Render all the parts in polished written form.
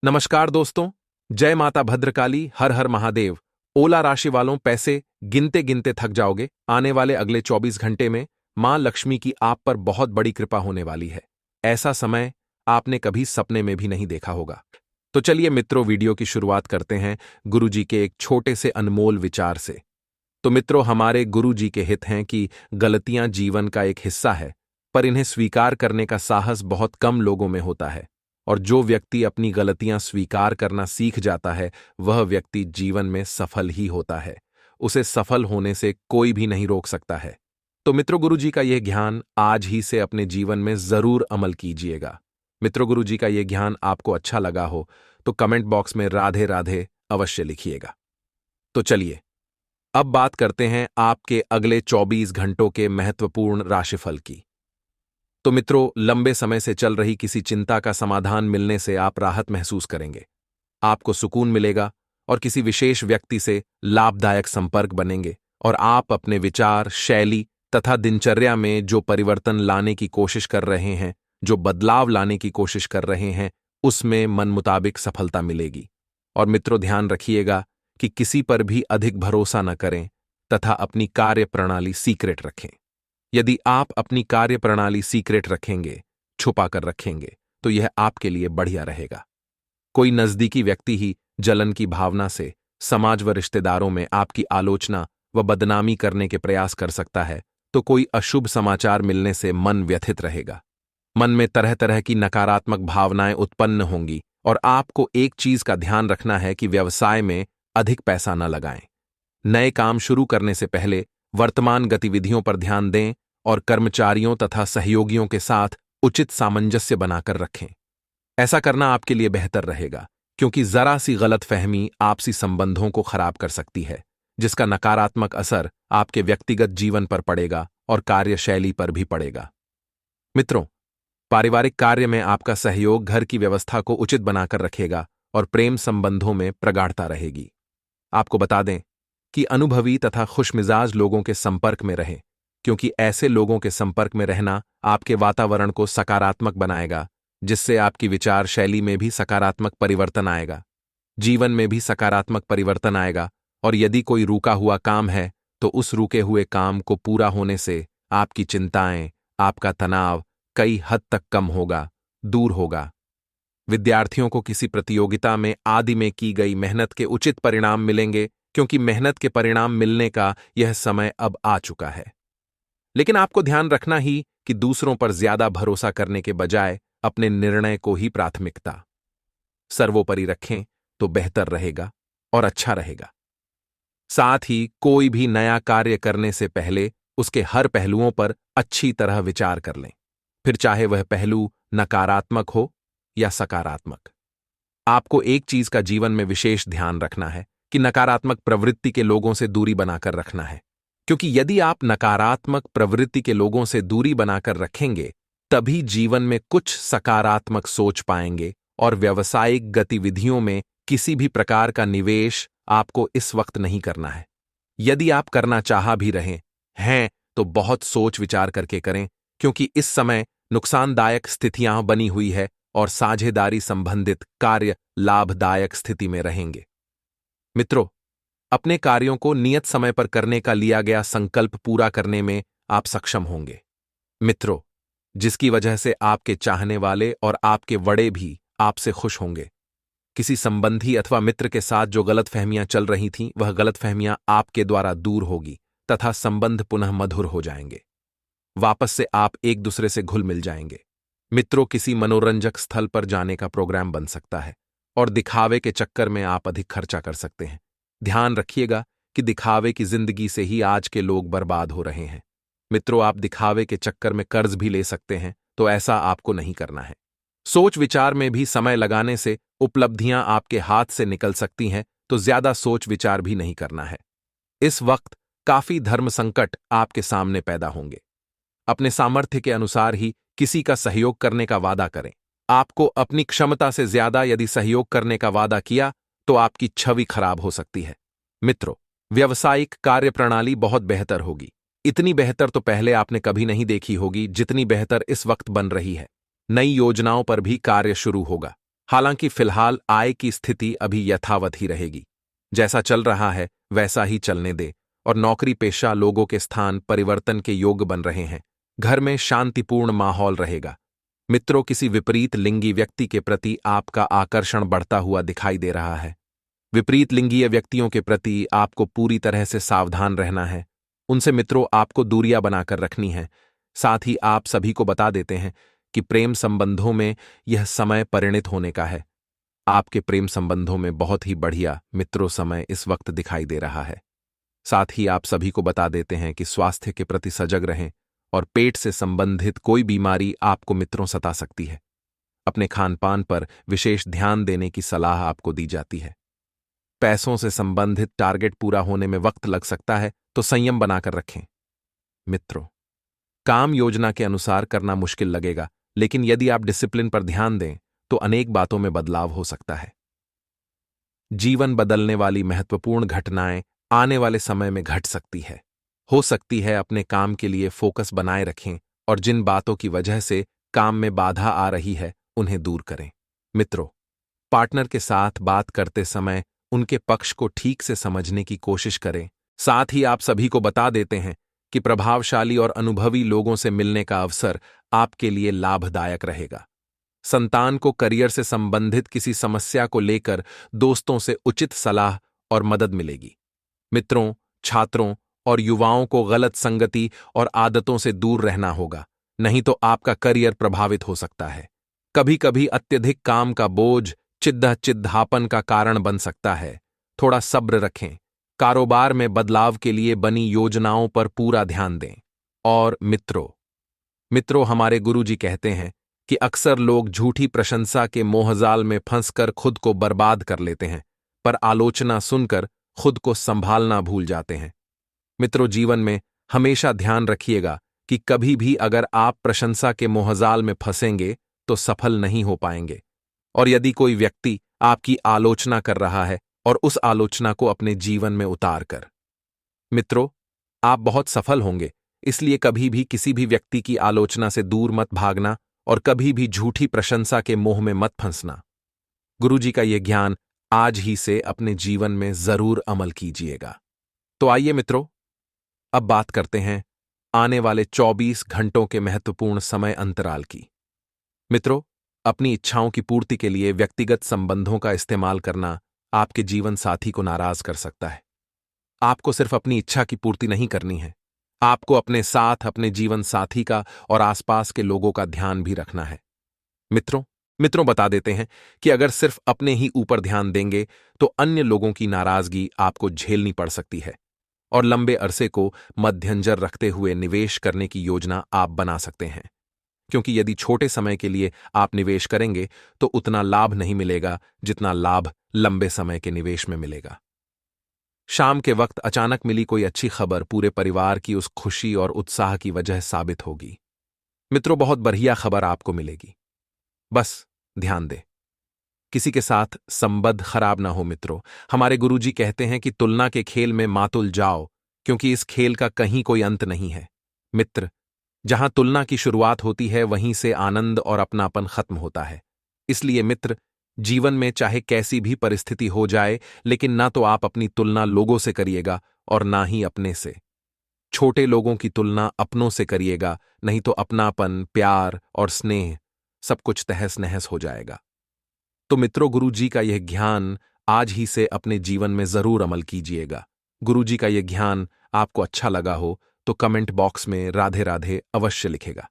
नमस्कार दोस्तों। जय माता भद्रकाली, हर हर महादेव। ओला राशि वालों, पैसे गिनते गिनते थक जाओगे। आने वाले अगले 24 घंटे में मां लक्ष्मी की आप पर बहुत बड़ी कृपा होने वाली है। ऐसा समय आपने कभी सपने में भी नहीं देखा होगा। तो चलिए मित्रों, वीडियो की शुरुआत करते हैं गुरुजी के एक छोटे से अनमोल विचार से। तो मित्रों, हमारे गुरुजी के हित हैं कि गलतियां जीवन का एक हिस्सा है, पर इन्हें स्वीकार करने का साहस बहुत कम लोगों में होता है। और जो व्यक्ति अपनी गलतियां स्वीकार करना सीख जाता है, वह व्यक्ति जीवन में सफल ही होता है। उसे सफल होने से कोई भी नहीं रोक सकता है। तो मित्रों, गुरुजी का यह ज्ञान आज ही से अपने जीवन में जरूर अमल कीजिएगा। मित्रों, गुरुजी का यह ज्ञान आपको अच्छा लगा हो तो कमेंट बॉक्स में राधे राधे अवश्य लिखिएगा। तो चलिए अब बात करते हैं आपके अगले 24 घंटों के महत्वपूर्ण राशिफल की। तो मित्रों, लंबे समय से चल रही किसी चिंता का समाधान मिलने से आप राहत महसूस करेंगे। आपको सुकून मिलेगा और किसी विशेष व्यक्ति से लाभदायक संपर्क बनेंगे और आप अपने विचार, शैली तथा दिनचर्या में जो परिवर्तन लाने की कोशिश कर रहे हैं, जो बदलाव लाने की कोशिश कर रहे हैं, उसमें मन मुताबिक सफलता मिलेगी। और मित्रों, ध्यान रखिएगा कि किसी पर भी अधिक भरोसा न करें तथा अपनी कार्य प्रणाली सीक्रेट रखें। यदि आप अपनी कार्य प्रणाली सीक्रेट रखेंगे, छुपा कर रखेंगे, तो यह आपके लिए बढ़िया रहेगा। कोई नजदीकी व्यक्ति ही जलन की भावना से समाज व रिश्तेदारों में आपकी आलोचना व बदनामी करने के प्रयास कर सकता है, तो कोई अशुभ समाचार मिलने से मन व्यथित रहेगा। मन में तरह तरह की नकारात्मक भावनाएं उत्पन्न होंगी और आपको एक चीज का ध्यान रखना है कि व्यवसाय में अधिक पैसा न लगाएं। नए काम शुरू करने से पहले वर्तमान गतिविधियों पर ध्यान दें और कर्मचारियों तथा सहयोगियों के साथ उचित सामंजस्य बनाकर रखें। ऐसा करना आपके लिए बेहतर रहेगा, क्योंकि जरा सी गलतफहमी आपसी संबंधों को खराब कर सकती है, जिसका नकारात्मक असर आपके व्यक्तिगत जीवन पर पड़ेगा और कार्यशैली पर भी पड़ेगा। मित्रों, पारिवारिक कार्य में आपका सहयोग घर की व्यवस्था को उचित बनाकर रखेगा और प्रेम संबंधों में प्रगाढ़ता रहेगी। आपको बता दें कि अनुभवी तथा खुशमिजाज लोगों के संपर्क में रहें, क्योंकि ऐसे लोगों के संपर्क में रहना आपके वातावरण को सकारात्मक बनाएगा, जिससे आपकी विचार शैली में भी सकारात्मक परिवर्तन आएगा, जीवन में भी सकारात्मक परिवर्तन आएगा। और यदि कोई रुका हुआ काम है, तो उस रुके हुए काम को पूरा होने से आपकी चिंताएं, आपका तनाव कई हद तक कम होगा, दूर होगा। विद्यार्थियों को किसी प्रतियोगिता में आदि में की गई मेहनत के उचित परिणाम मिलेंगे, क्योंकि मेहनत के परिणाम मिलने का यह समय अब आ चुका है। लेकिन आपको ध्यान रखना ही कि दूसरों पर ज्यादा भरोसा करने के बजाय अपने निर्णय को ही प्राथमिकता सर्वोपरि रखें, तो बेहतर रहेगा और अच्छा रहेगा। साथ ही कोई भी नया कार्य करने से पहले उसके हर पहलुओं पर अच्छी तरह विचार कर लें, फिर चाहे वह पहलू नकारात्मक हो या सकारात्मक। आपको एक चीज का जीवन में विशेष ध्यान रखना है कि नकारात्मक प्रवृत्ति के लोगों से दूरी बनाकर रखना है, क्योंकि यदि आप नकारात्मक प्रवृत्ति के लोगों से दूरी बनाकर रखेंगे, तभी जीवन में कुछ सकारात्मक सोच पाएंगे और व्यावसायिक गतिविधियों में किसी भी प्रकार का निवेश आपको इस वक्त नहीं करना है। यदि आप करना चाह भी रहे हैं तो बहुत सोच विचार करके करें, क्योंकि इस समय नुकसानदायक स्थितियां बनी हुई है और साझेदारी संबंधित कार्य लाभदायक स्थिति में रहेंगे। मित्रों, अपने कार्यों को नियत समय पर करने का लिया गया संकल्प पूरा करने में आप सक्षम होंगे। मित्रों, जिसकी वजह से आपके चाहने वाले और आपके बड़े भी आपसे खुश होंगे। किसी संबंधी अथवा मित्र के साथ जो गलतफहमियां चल रही थीं, वह गलतफहमियां आपके द्वारा दूर होगी तथा संबंध पुनः मधुर हो जाएंगे। वापस से आप एक दूसरे से घुल मिल जाएंगे। मित्रों, किसी मनोरंजक स्थल पर जाने का प्रोग्राम बन सकता है और दिखावे के चक्कर में आप अधिक खर्चा कर सकते हैं। ध्यान रखिएगा कि दिखावे की जिंदगी से ही आज के लोग बर्बाद हो रहे हैं। मित्रों, आप दिखावे के चक्कर में कर्ज भी ले सकते हैं, तो ऐसा आपको नहीं करना है। सोच विचार में भी समय लगाने से उपलब्धियां आपके हाथ से निकल सकती हैं, तो ज्यादा सोच विचार भी नहीं करना है। इस वक्त काफी धर्म संकट आपके सामने पैदा होंगे। अपने सामर्थ्य के अनुसार ही किसी का सहयोग करने का वादा करें। आपको अपनी क्षमता से ज्यादा यदि सहयोग करने का वादा किया तो आपकी छवि खराब हो सकती है। मित्रों, व्यावसायिक कार्यप्रणाली बहुत बेहतर होगी। इतनी बेहतर तो पहले आपने कभी नहीं देखी होगी जितनी बेहतर इस वक्त बन रही है। नई योजनाओं पर भी कार्य शुरू होगा। हालांकि फिलहाल आय की स्थिति अभी यथावत ही रहेगी। जैसा चल रहा है वैसा ही चलने दे, और नौकरी पेशा लोगों के स्थान परिवर्तन के योग्य बन रहे हैं। घर में शांतिपूर्ण माहौल रहेगा। मित्रों, किसी विपरीत लिंगी व्यक्ति के प्रति आपका आकर्षण बढ़ता हुआ दिखाई दे रहा है। विपरीत लिंगीय व्यक्तियों के प्रति आपको पूरी तरह से सावधान रहना है। उनसे मित्रों आपको दूरियां बनाकर रखनी है। साथ ही आप सभी को बता देते हैं कि प्रेम संबंधों में यह समय परिणित होने का है। आपके प्रेम संबंधों में बहुत ही बढ़िया मित्रों समय इस वक्त दिखाई दे रहा है। साथ ही आप सभी को बता देते हैं कि स्वास्थ्य के प्रति सजग रहें, और पेट से संबंधित कोई बीमारी आपको मित्रों सता सकती है। अपने खान पान पर विशेष ध्यान देने की सलाह आपको दी जाती है। पैसों से संबंधित टारगेट पूरा होने में वक्त लग सकता है, तो संयम बनाकर रखें। मित्रों, काम योजना के अनुसार करना मुश्किल लगेगा, लेकिन यदि आप डिसिप्लिन पर ध्यान दें तो अनेक बातों में बदलाव हो सकता है। जीवन बदलने वाली महत्वपूर्ण घटनाएं आने वाले समय में घट सकती है। हो सकती है अपने काम के लिए फोकस बनाए रखें, और जिन बातों की वजह से काम में बाधा आ रही है उन्हें दूर करें। मित्रों, पार्टनर के साथ बात करते समय उनके पक्ष को ठीक से समझने की कोशिश करें। साथ ही आप सभी को बता देते हैं कि प्रभावशाली और अनुभवी लोगों से मिलने का अवसर आपके लिए लाभदायक रहेगा। संतान को करियर से संबंधित किसी समस्या को लेकर दोस्तों से उचित सलाह और मदद मिलेगी। मित्रों, छात्रों और युवाओं को गलत संगति और आदतों से दूर रहना होगा, नहीं तो आपका करियर प्रभावित हो सकता है। कभी कभी अत्यधिक काम का बोझ चिढ़ापन का कारण बन सकता है। थोड़ा सब्र रखें। कारोबार में बदलाव के लिए बनी योजनाओं पर पूरा ध्यान दें। और मित्रों, हमारे गुरुजी कहते हैं कि अक्सर लोग झूठी प्रशंसा के मोहजाल में फंसकर खुद को बर्बाद कर लेते हैं, पर आलोचना सुनकर खुद को संभालना भूल जाते हैं। मित्रों, जीवन में हमेशा ध्यान रखिएगा कि कभी भी अगर आप प्रशंसा के मोहजाल में फंसेंगे तो सफल नहीं हो पाएंगे। और यदि कोई व्यक्ति आपकी आलोचना कर रहा है और उस आलोचना को अपने जीवन में उतार कर, मित्रों, आप बहुत सफल होंगे। इसलिए कभी भी किसी भी व्यक्ति की आलोचना से दूर मत भागना, और कभी भी झूठी प्रशंसा के मोह में मत फंसना। गुरुजी का यह ज्ञान आज ही से अपने जीवन में जरूर अमल कीजिएगा। तो आइए मित्रों, अब बात करते हैं आने वाले 24 घंटों के महत्वपूर्ण समय अंतराल की। मित्रों, अपनी इच्छाओं की पूर्ति के लिए व्यक्तिगत संबंधों का इस्तेमाल करना आपके जीवन साथी को नाराज कर सकता है। आपको सिर्फ अपनी इच्छा की पूर्ति नहीं करनी है, आपको अपने साथ अपने जीवन साथी का और आसपास के लोगों का ध्यान भी रखना है। मित्रों बता देते हैं कि अगर सिर्फ अपने ही ऊपर ध्यान देंगे तो अन्य लोगों की नाराजगी आपको झेलनी पड़ सकती है, और लंबे अरसे को मध्यंजर रखते हुए निवेश करने की योजना आप बना सकते हैं। क्योंकि यदि छोटे समय के लिए आप निवेश करेंगे तो उतना लाभ नहीं मिलेगा जितना लाभ लंबे समय के निवेश में मिलेगा। शाम के वक्त अचानक मिली कोई अच्छी खबर पूरे परिवार की उस खुशी और उत्साह की वजह साबित होगी। मित्रों, बहुत बढ़िया खबर आपको मिलेगी, बस ध्यान दें किसी के साथ संबंध खराब ना हो। मित्रों, हमारे गुरुजी कहते हैं कि तुलना के खेल में मातुल जाओ, क्योंकि इस खेल का कहीं कोई अंत नहीं है। मित्र, जहां तुलना की शुरुआत होती है वहीं से आनंद और अपनापन खत्म होता है। इसलिए मित्र, जीवन में चाहे कैसी भी परिस्थिति हो जाए, लेकिन ना तो आप अपनी तुलना लोगों से करिएगा और ना ही अपने से। छोटे लोगों की तुलना अपनों से करिएगा, नहीं तो अपनापन, प्यार और स्नेह सब कुछ तहस नहस हो जाएगा। तो मित्रों, गुरुजी का यह ज्ञान आज ही से अपने जीवन में जरूर अमल कीजिएगा। गुरुजी का यह ज्ञान आपको अच्छा लगा हो तो कमेंट बॉक्स में राधे राधे अवश्य लिखेगा।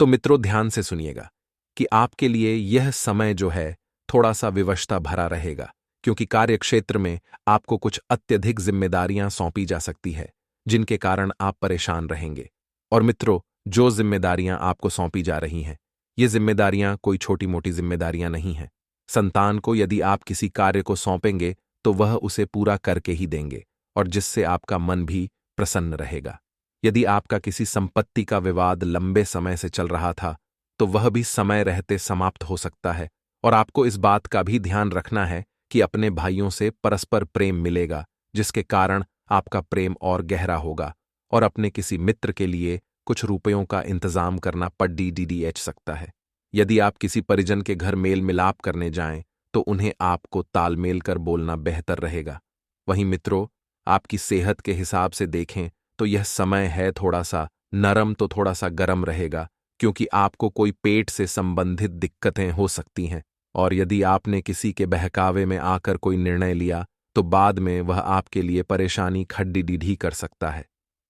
तो मित्रों, ध्यान से सुनिएगा कि आपके लिए यह समय जो है थोड़ा सा विवशता भरा रहेगा, क्योंकि कार्यक्षेत्र में आपको कुछ अत्यधिक जिम्मेदारियां सौंपी जा सकती है, जिनके कारण आप परेशान रहेंगे। और मित्रों, जो जिम्मेदारियां आपको सौंपी जा रही हैं, ये जिम्मेदारियां कोई छोटी मोटी जिम्मेदारियां नहीं हैं। संतान को यदि आप किसी कार्य को सौंपेंगे तो वह उसे पूरा करके ही देंगे, और जिससे आपका मन भी प्रसन्न रहेगा। यदि आपका किसी संपत्ति का विवाद लंबे समय से चल रहा था तो वह भी समय रहते समाप्त हो सकता है, और आपको इस बात का भी ध्यान रखना है कि अपने भाइयों से परस्पर प्रेम मिलेगा, जिसके कारण आपका प्रेम और गहरा होगा, और अपने किसी मित्र के लिए कुछ रुपयों का इंतजाम करना पड़ सकता है। यदि आप किसी परिजन के घर मेल मिलाप करने जाएं तो उन्हें आपको तालमेल कर बोलना बेहतर रहेगा। वहीं मित्रों, आपकी सेहत के हिसाब से देखें तो यह समय है थोड़ा सा नरम तो थोड़ा सा गरम रहेगा, क्योंकि आपको कोई पेट से संबंधित दिक्कतें हो सकती हैं। और यदि आपने किसी के बहकावे में आकर कोई निर्णय लिया तो बाद में वह आपके लिए परेशानी खड्डी डीढ़ी कर सकता है।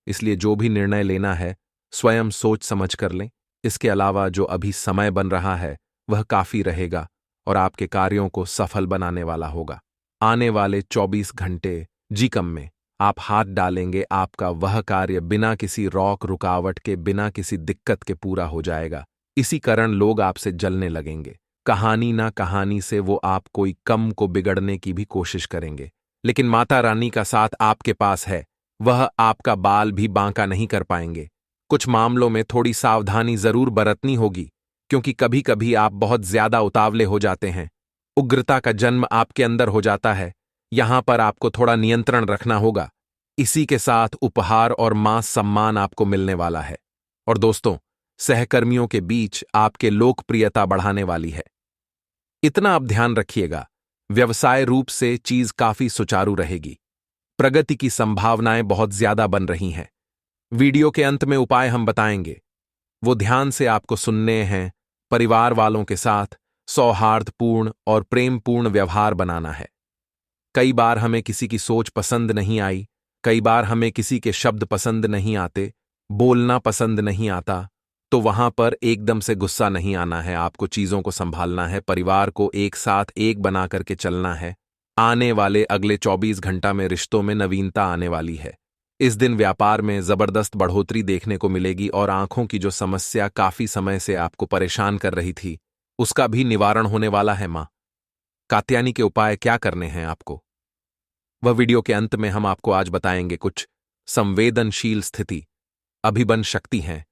इसलिए जो भी निर्णय लेना है स्वयं सोच समझ कर लें। इसके अलावा जो अभी समय बन रहा है वह काफी रहेगा और आपके कार्यों को सफल बनाने वाला होगा। आने वाले 24 घंटे जीकम में आप हाथ डालेंगे, आपका वह कार्य बिना किसी रॉक रुकावट के, बिना किसी दिक्कत के पूरा हो जाएगा। इसी कारण लोग आपसे जलने लगेंगे। कहानी ना कहानी से वो आप कोई कम को बिगड़ने की भी कोशिश करेंगे, लेकिन माता रानी का साथ आपके पास है, वह आपका बाल भी बांका नहीं कर पाएंगे। कुछ मामलों में थोड़ी सावधानी जरूर बरतनी होगी, क्योंकि कभी कभी आप बहुत ज्यादा उतावले हो जाते हैं। उग्रता का जन्म आपके अंदर हो जाता है। यहां पर आपको थोड़ा नियंत्रण रखना होगा। इसी के साथ उपहार और मान सम्मान आपको मिलने वाला है। और दोस्तों, सहकर्मियों के बीच आपके लोकप्रियता बढ़ाने वाली है। इतना आप ध्यान रखिएगा, व्यवसाय रूप से चीज काफी सुचारू रहेगी। प्रगति की संभावनाएं बहुत ज्यादा बन रही हैं। वीडियो के अंत में उपाय हम बताएंगे, वो ध्यान से आपको सुनने हैं। परिवार वालों के साथ सौहार्दपूर्ण और प्रेमपूर्ण व्यवहार बनाना है। कई बार हमें किसी की सोच पसंद नहीं आई, कई बार हमें किसी के शब्द पसंद नहीं आते, बोलना पसंद नहीं आता, तो वहां पर एकदम से गुस्सा नहीं आना है। आपको चीजों को संभालना है, परिवार को एक साथ एक बना करके चलना है। आने वाले अगले 24 घंटा में रिश्तों में नवीनता आने वाली है। इस दिन व्यापार में जबरदस्त बढ़ोतरी देखने को मिलेगी और आंखों की जो समस्या काफी समय से आपको परेशान कर रही थी, उसका भी निवारण होने वाला है। मां कात्यायनी के उपाय क्या करने हैं आपको, वह वीडियो के अंत में हम आपको आज बताएंगे। कुछ संवेदनशील स्थिति अभी बन सकती हैं,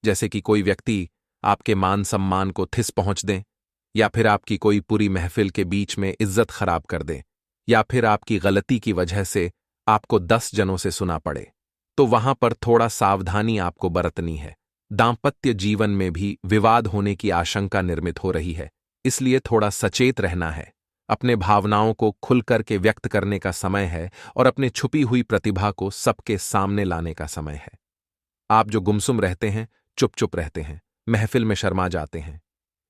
जैसे कि कोई व्यक्ति आपके मान सम्मान को ठिस पहुंच दें, या फिर आपकी कोई पूरी महफिल के बीच में इज्जत खराब कर दें, या फिर आपकी गलती की वजह से आपको 10 जनों से सुना पड़े। तो वहां पर थोड़ा सावधानी आपको बरतनी है। दांपत्य जीवन में भी विवाद होने की आशंका निर्मित हो रही है, इसलिए थोड़ा सचेत रहना है। अपने भावनाओं को खुलकर के व्यक्त करने का समय है और अपने छुपी हुई प्रतिभा को सबके सामने लाने का समय है। आप जो गुमसुम रहते हैं, चुप चुप रहते हैं, महफिल में शर्मा जाते हैं,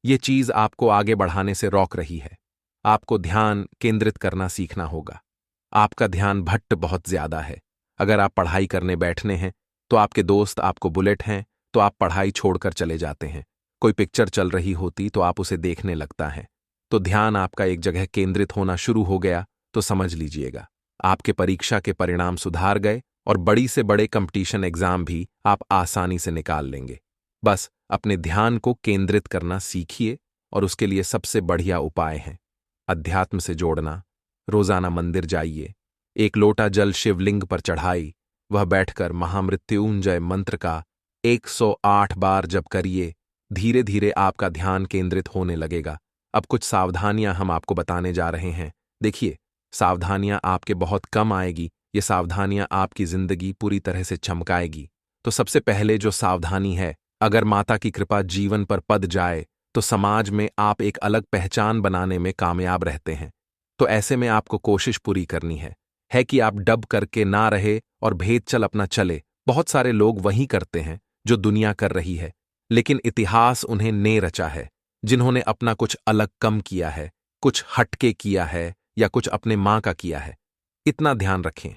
ये चीज आपको आगे बढ़ाने से रोक रही है। आपको ध्यान केंद्रित करना सीखना होगा। आपका ध्यान भट्ट बहुत ज्यादा है। अगर आप पढ़ाई करने बैठने हैं तो आपके दोस्त आपको बुलेट हैं तो आप पढ़ाई छोड़कर चले जाते हैं। कोई पिक्चर चल रही होती तो आप उसे देखने लगता है। तो ध्यान आपका एक जगह केंद्रित होना शुरू हो गया तो समझ लीजिएगा, आपके परीक्षा के परिणाम सुधार गए और बड़ी से बड़े कंपटीशन एग्जाम भी आप आसानी से निकाल लेंगे। बस अपने ध्यान को केंद्रित करना सीखिए और उसके लिए सबसे बढ़िया उपाय है अध्यात्म से जोड़ना। रोजाना मंदिर जाइए, एक लोटा जल शिवलिंग पर चढ़ाई, वह बैठकर महामृत्युंजय मंत्र का 108 बार जप करिए। धीरे धीरे आपका ध्यान केंद्रित होने लगेगा। अब कुछ सावधानियां हम आपको बताने जा रहे हैं। देखिए, सावधानियां आपके बहुत कम आएगी, ये सावधानियां आपकी जिंदगी पूरी तरह से चमकाएगी। तो सबसे पहले जो सावधानी है, अगर माता की कृपा जीवन पर पद जाए तो समाज में आप एक अलग पहचान बनाने में कामयाब रहते हैं। तो ऐसे में आपको कोशिश पूरी करनी है कि आप डब करके ना रहे और भेद चल अपना चले। बहुत सारे लोग वही करते हैं जो दुनिया कर रही है, लेकिन इतिहास उन्हें ने रचा है, जिन्होंने अपना कुछ अलग कम किया है, कुछ हटके किया है या कुछ अपने मां का किया है। इतना ध्यान रखें।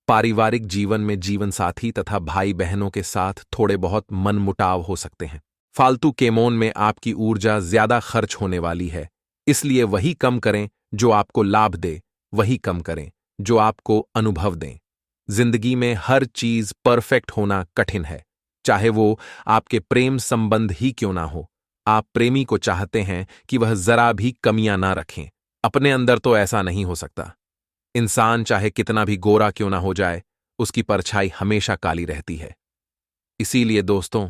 पारिवारिक जीवन में जीवन साथी तथा भाई बहनों के साथ थोड़े बहुत मनमुटाव हो सकते हैं। फालतू केमोन में आपकी ऊर्जा ज्यादा खर्च होने वाली है, इसलिए वही कम करें जो आपको लाभ दे, वही कम करें जो आपको अनुभव दें। जिंदगी में हर चीज परफेक्ट होना कठिन है, चाहे वो आपके प्रेम संबंध ही क्यों ना हो। आप प्रेमी को चाहते हैं कि वह जरा भी कमियां ना रखें, अपने अंदर तो ऐसा नहीं हो सकता। इंसान चाहे कितना भी गोरा क्यों ना हो जाए, उसकी परछाई हमेशा काली रहती है। इसीलिए दोस्तों,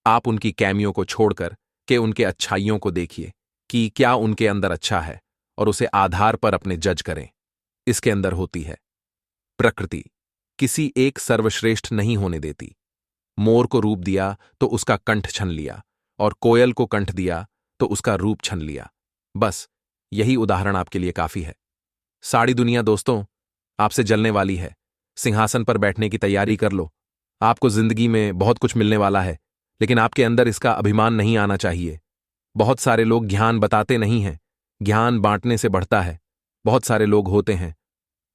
आप उनकी कैमियों को छोड़कर के उनके अच्छाइयों को देखिए कि क्या उनके अंदर अच्छा है और उसे आधार पर अपने जज करें। इसके अंदर होती है प्रकृति, किसी एक सर्वश्रेष्ठ नहीं होने देती। मोर को रूप दिया तो उसका कंठ छन लिया, और कोयल को कंठ दिया तो उसका रूप छन लिया। बस यही उदाहरण आपके लिए काफी है। सारी दुनिया दोस्तों आपसे जलने वाली है। सिंहासन पर बैठने की तैयारी कर लो। आपको जिंदगी में बहुत कुछ मिलने वाला है, लेकिन आपके अंदर इसका अभिमान नहीं आना चाहिए। बहुत सारे लोग ज्ञान बताते नहीं हैं, ज्ञान बांटने से बढ़ता है। बहुत सारे लोग होते हैं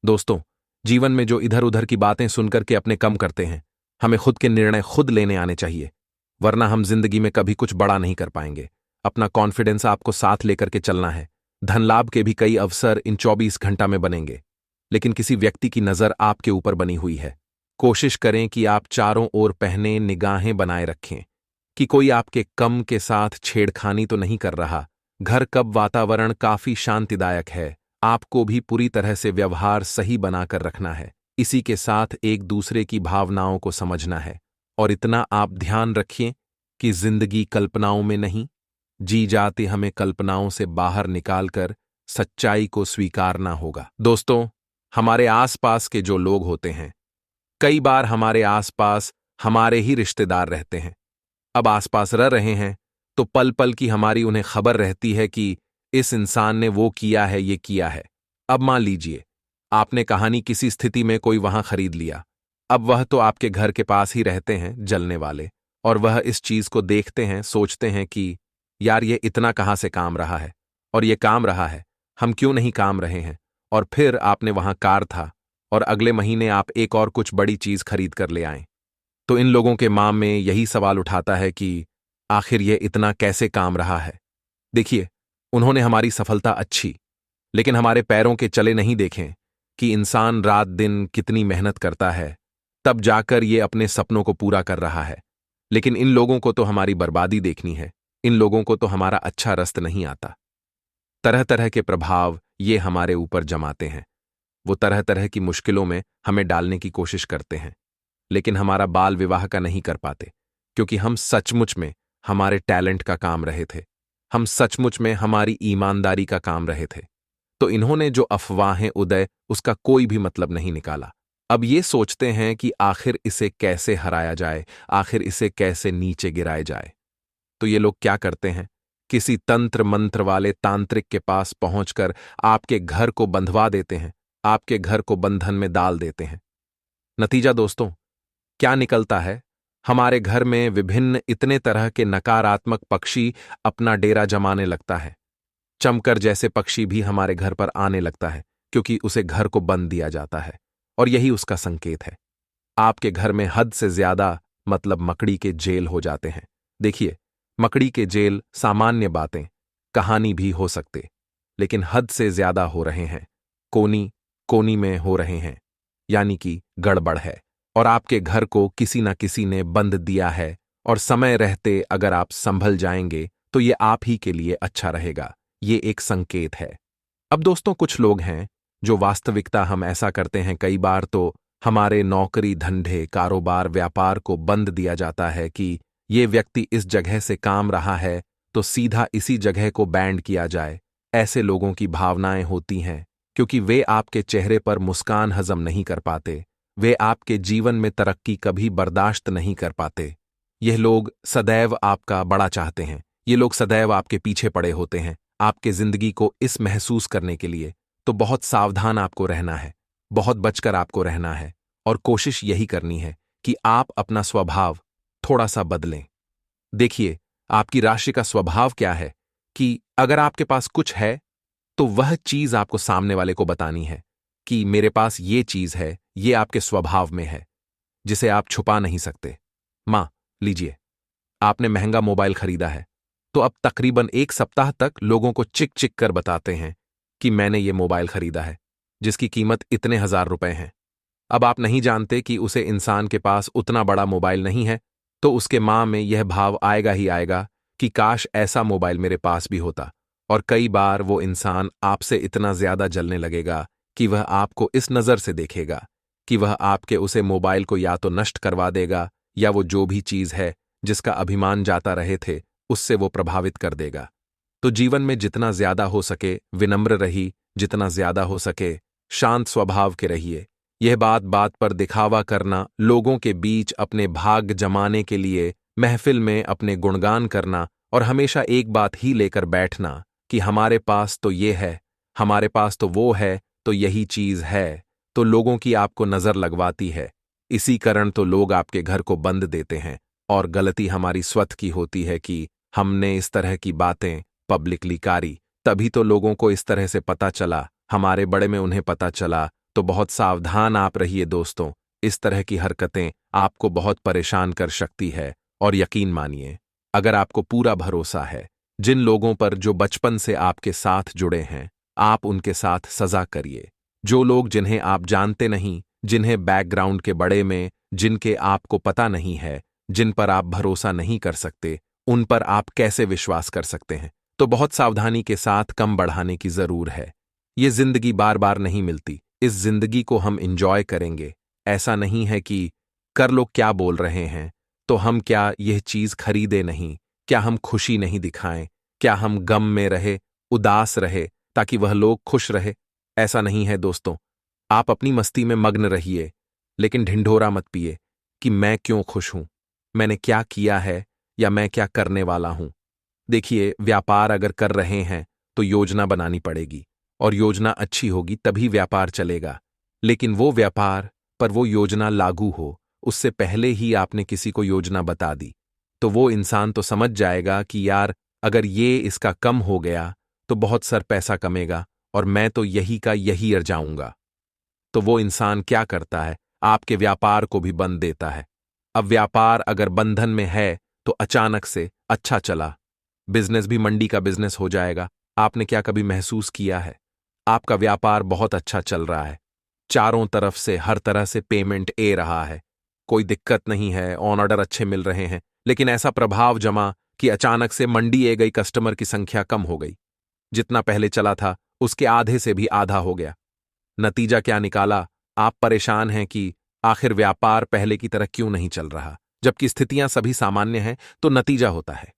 दोस्तों जीवन में जो इधर उधर की बातें सुनकर के अपने कम करते हैं। हमें खुद के निर्णय खुद लेने आने चाहिए, वरना हम जिंदगी में कभी कुछ बड़ा नहीं कर पाएंगे। अपना कॉन्फिडेंस आपको साथ लेकर के चलना है। धन लाभ के भी कई अवसर इन 24 घंटा में बनेंगे, लेकिन किसी व्यक्ति की नजर आपके ऊपर बनी हुई है। कोशिश करें कि आप चारों ओर पहने निगाहें बनाए रखें कि कोई आपके कम के साथ छेड़खानी तो नहीं कर रहा। घर कब वातावरण काफी शांतिदायक है, आपको भी पूरी तरह से व्यवहार सही बनाकर रखना है। इसी के साथ एक दूसरे की भावनाओं को समझना है। और इतना आप ध्यान रखिए कि जिंदगी कल्पनाओं में नहीं जी जाती, हमें कल्पनाओं से बाहर निकालकर सच्चाई को स्वीकारना होगा। दोस्तों हमारे आसपास के जो लोग होते हैं, कई बार हमारे आसपास हमारे ही रिश्तेदार रहते हैं। अब आसपास रह रहे हैं तो पल पल की हमारी उन्हें खबर रहती है कि इस इंसान ने वो किया है, ये किया है। अब मान लीजिए आपने कहानी किसी स्थिति में कोई वहां खरीद लिया। अब वह तो आपके घर के पास ही रहते हैं जलने वाले, और वह इस चीज को देखते हैं, सोचते हैं कि यार ये इतना कहां से काम रहा है, और ये काम रहा है, हम क्यों नहीं काम रहे हैं। और फिर आपने वहां कार था और अगले महीने आप एक और कुछ बड़ी चीज खरीद कर ले आए। तो इन लोगों के मां में यही सवाल उठाता है कि आखिर ये इतना कैसे काम रहा है। देखिए उन्होंने हमारी सफलता अच्छी, लेकिन हमारे पैरों के चले नहीं देखें कि इंसान रात दिन कितनी मेहनत करता है, तब जाकर ये अपने सपनों को पूरा कर रहा है। लेकिन इन लोगों को तो हमारी बर्बादी देखनी है, इन लोगों को तो हमारा अच्छा रस्त नहीं आता। तरह तरह के प्रभाव ये हमारे ऊपर जमाते हैं। वो तरह तरह की मुश्किलों में हमें डालने की कोशिश करते हैं, लेकिन हमारा बाल विवाह का नहीं कर पाते, क्योंकि हम सचमुच में हमारे टैलेंट का काम रहे थे, हम सचमुच में हमारी ईमानदारी का काम रहे थे। तो इन्होंने जो अफवाहें उदय उसका कोई भी मतलब नहीं निकाला। अब ये सोचते हैं कि आखिर इसे कैसे हराया जाए, आखिर इसे कैसे नीचे गिराया जाए। तो ये लोग क्या करते हैं, किसी तंत्र मंत्र वाले तांत्रिक के पास पहुंचकर आपके घर को बंधवा देते हैं, आपके घर को बंधन में डाल देते हैं। नतीजा दोस्तों क्या निकलता है, हमारे घर में विभिन्न इतने तरह के नकारात्मक पक्षी अपना डेरा जमाने लगता है। चमकर जैसे पक्षी भी हमारे घर पर आने लगता है, क्योंकि उसे घर को बंद दिया जाता है, और यही उसका संकेत है। आपके घर में हद से ज्यादा मतलब मकड़ी के जेल हो जाते हैं। देखिए मकड़ी के जेल सामान्य बातें कहानी भी हो सकते, लेकिन हद से ज्यादा हो रहे हैं, कोनी कोनी में हो रहे हैं, यानी कि गड़बड़ है, और आपके घर को किसी न किसी ने बंद दिया है। और समय रहते अगर आप संभल जाएंगे तो ये आप ही के लिए अच्छा रहेगा, ये एक संकेत है। अब दोस्तों कुछ लोग हैं जो वास्तविकता हम ऐसा करते हैं, कई बार तो हमारे नौकरी धंधे कारोबार व्यापार को बंद दिया जाता है कि ये व्यक्ति इस जगह से काम रहा है तो सीधा इसी जगह को बैंड किया जाए। ऐसे लोगों की भावनाएं होती हैं, क्योंकि वे आपके चेहरे पर मुस्कान हजम नहीं कर पाते, वे आपके जीवन में तरक्की कभी बर्दाश्त नहीं कर पाते। यह लोग सदैव आपका बड़ा चाहते हैं, ये लोग सदैव आपके पीछे पड़े होते हैं आपके जिंदगी को इस महसूस करने के लिए। तो बहुत सावधान आपको रहना है, बहुत बचकर आपको रहना है, और कोशिश यही करनी है कि आप अपना स्वभाव थोड़ा सा बदलें। देखिए आपकी राशि का स्वभाव क्या है कि अगर आपके पास कुछ है तो वह चीज आपको सामने वाले को बतानी है कि मेरे पास ये चीज है, ये आपके स्वभाव में है, जिसे आप छुपा नहीं सकते। मां लीजिए आपने महंगा मोबाइल खरीदा है, तो अब तकरीबन 1 सप्ताह तक लोगों को चिक चिक कर बताते हैं कि मैंने ये मोबाइल खरीदा है जिसकी कीमत इतने हजार रुपए हैं। अब आप नहीं जानते कि उसे इंसान के पास उतना बड़ा मोबाइल नहीं है, तो उसके मां में यह भाव आएगा ही आएगा कि काश ऐसा मोबाइल मेरे पास भी होता। और कई बार वो इंसान आपसे इतना ज्यादा जलने लगेगा कि वह आपको इस नजर से देखेगा कि वह आपके उसे मोबाइल को या तो नष्ट करवा देगा, या वो जो भी चीज है जिसका अभिमान जाता रहे थे उससे वो प्रभावित कर देगा। तो जीवन में जितना ज्यादा हो सके विनम्र रही, जितना ज्यादा हो सके शांत स्वभाव के रहिए। यह बात बात पर दिखावा करना, लोगों के बीच अपने भाग जमाने के लिए महफिल में अपने गुणगान करना और हमेशा एक बात ही लेकर बैठना कि हमारे पास तो ये है, हमारे पास तो वो है, तो यही चीज है, तो लोगों की आपको नजर लगवाती है। इसी कारण तो लोग आपके घर को बंद देते हैं। और गलती हमारी स्वत की होती है कि हमने इस तरह की बातें पब्लिकली कारी, तभी तो लोगों को इस तरह से पता चला, हमारे बड़े में उन्हें पता चला। तो बहुत सावधान आप रहिए दोस्तों, इस तरह की हरकतें आपको बहुत परेशान कर सकती है। और यकीन मानिए, अगर आपको पूरा भरोसा है जिन लोगों पर जो बचपन से आपके साथ जुड़े हैं, आप उनके साथ सजा करिए। जो लोग जिन्हें आप जानते नहीं, जिन्हें बैकग्राउंड के बड़े में, जिनके आपको पता नहीं है, जिन पर आप भरोसा नहीं कर सकते, उन पर आप कैसे विश्वास कर सकते हैं? तो बहुत सावधानी के साथ कम बढ़ाने की जरूर है। ये जिंदगी बार बार नहीं मिलती, इस जिंदगी को हम इंजॉय करेंगे। ऐसा नहीं है कि कर लो क्या बोल रहे हैं, तो हम क्या यह चीज खरीदे नहीं, क्या हम खुशी नहीं दिखाएं, क्या हम गम में रहे, उदास रहे, ताकि वह लोग खुश रहे? ऐसा नहीं है दोस्तों। आप अपनी मस्ती में मग्न रहिए, लेकिन ढिंढोरा मत पिए कि मैं क्यों खुश हूं, मैंने क्या किया है, या मैं क्या करने वाला हूं। देखिए, व्यापार अगर कर रहे हैं तो योजना बनानी पड़ेगी, और योजना अच्छी होगी तभी व्यापार चलेगा। लेकिन वो व्यापार पर वो योजना लागू हो, उससे पहले ही आपने किसी को योजना बता दी, तो वो इंसान तो समझ जाएगा कि यार अगर ये इसका कम हो गया तो बहुत सर पैसा कमेगा, और मैं तो यही का यही अर जाऊंगा। तो वो इंसान क्या करता है, आपके व्यापार को भी बंद देता है। अब व्यापार अगर बंधन में है तो अचानक से अच्छा चला, बिजनेस भी मंडी का बिजनेस हो जाएगा। आपने क्या कभी महसूस किया है? आपका व्यापार बहुत अच्छा चल रहा है, चारों तरफ से हर तरह से पेमेंट ए रहा है, कोई दिक्कत नहीं है, ऑन ऑर्डर अच्छे मिल रहे हैं, लेकिन ऐसा प्रभाव जमा कि अचानक से मंडी ए गई, कस्टमर की संख्या कम हो गई, जितना पहले चला था उसके आधे से भी आधा हो गया। नतीजा क्या निकाला? आप परेशान हैं कि आखिर व्यापार पहले की तरह क्यों नहीं चल रहा। जबकि स्थितियां सभी सामान्य हैं, तो नतीजा होता है